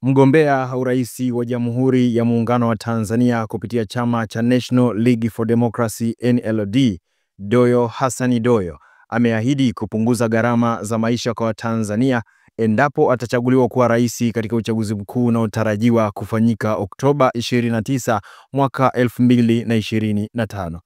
Mgombea urais wa Jamhuri ya Muungano wa Tanzania kupitia chama cha National League for Democracy NLD, Doyo Hassan Doyo, ameahidi kupunguza gharama za maisha kwa Watanzania endapo atachaguliwa kuwa rais katika uchaguzi mkuu unaotarajiwa kufanyika Oktoba 29 mwaka 2025.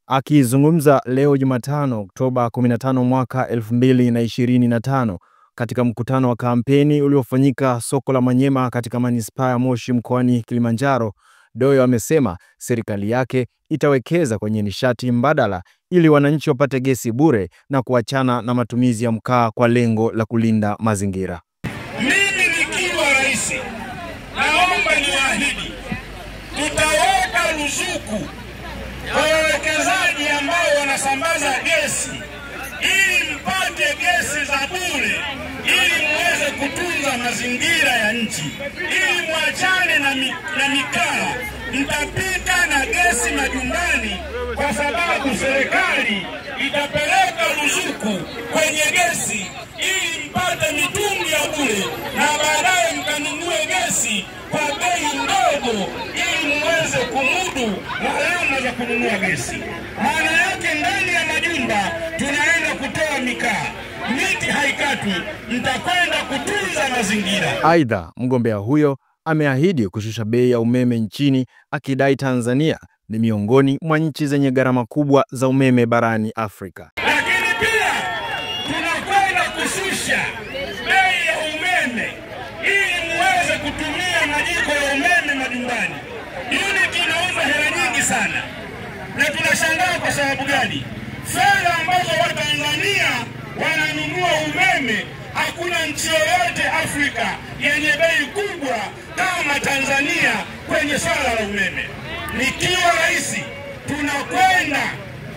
Akizungumza leo Jumatano Oktoba 15 mwaka 2025 katika mkutano wa kampeni uliofanyika soko la Manyema katika manispaa ya Moshi mkoani Kilimanjaro, Doyo amesema serikali yake itawekeza kwenye nishati mbadala ili wananchi wapate gesi bure na kuachana na matumizi ya mkaa kwa lengo la kulinda mazingira. Mimi nikiwa rais, naomba niwaahidi tutaweka ruzuku kwa wawekezaji ambao wanasambaza gesi ili mpate gesi za bure, ili muweze kutunza mazingira ya nchi, ili muachane na mikaa. Mtapika na gesi majumbani kwa sababu serikali itapeleka ruzuku kwenye gesi ili mpate mitungi ya bure, na baadaye mkanunue gesi kwa bei ndogo ili muweze kumudu gharama za kununua gesi. Maana yake ndani ya majumba tunaenda kutoa mikaa, miti haikatwi, mtakwenda kutunza mazingira. Aidha, mgombea huyo ameahidi kushusha bei ya umeme nchini, akidai Tanzania ni miongoni mwa nchi zenye gharama kubwa za umeme barani Afrika. Lakini pia tunakwenda kushusha bei ya umeme ili muweze kutumia majiko ya umeme majumbani. Unit inauza hela nyingi sana, na tunashangaa kwa sababu gani? Fedha ambazo Watanzania wananunua umeme, hakuna nchi yoyote Afrika yenye bei kubwa kama Tanzania kwenye swala la umeme. Nikiwa rais, tunakwenda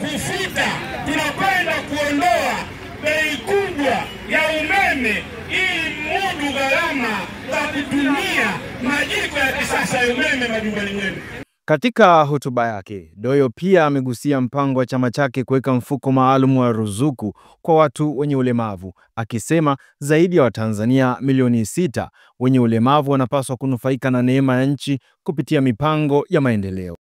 kufuta, tunakwenda kuondoa bei kubwa ya umeme ili mudu gharama za kutumia majiko ya kisasa ya umeme majumbani mwenu. Katika hotuba yake, Doyo pia amegusia mpango wa chama chake kuweka mfuko maalum wa ruzuku kwa watu wenye ulemavu, akisema zaidi ya Watanzania milioni 6 wenye ulemavu wanapaswa kunufaika na neema ya nchi kupitia mipango ya maendeleo.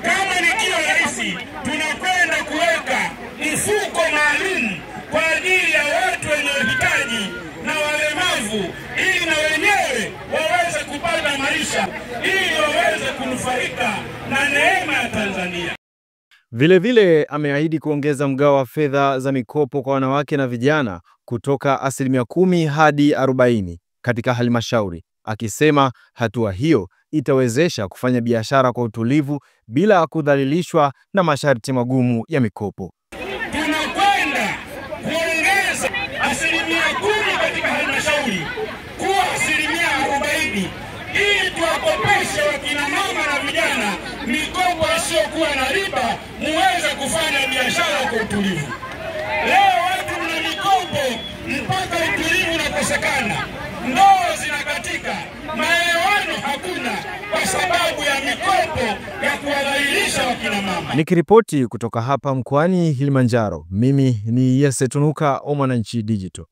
Kama nikiwa rais, tunakwenda kuweka mfuko maalum kwa ajili ya watu wenye uhitaji na walemavu, ili na wenyewe waweze kupata maisha, ili waweze kunufaika na neema ya Tanzania. Vilevile ameahidi kuongeza mgao wa fedha za mikopo kwa wanawake na vijana kutoka 10% hadi 40% katika halmashauri, akisema hatua hiyo itawezesha kufanya biashara kwa utulivu bila kudhalilishwa na masharti magumu ya mikopo. Tunakwenda kuongeza 10% katika halmashauri kuwa 40% ili tuwakopeshe wakina mama na vijana mikopo isiyokuwa na riba, muweze kufanya biashara kwa utulivu. Leo watu mna mikopo mpaka utulivu unakosekana, ndoa zinakatika, maelewano hakuna kwa sababu ya mikopo ya kuwadhalilisha wakina mama. Nikiripoti kutoka hapa mkoani Kilimanjaro, mimi ni Yese Tunuka, Mwananchi Digital.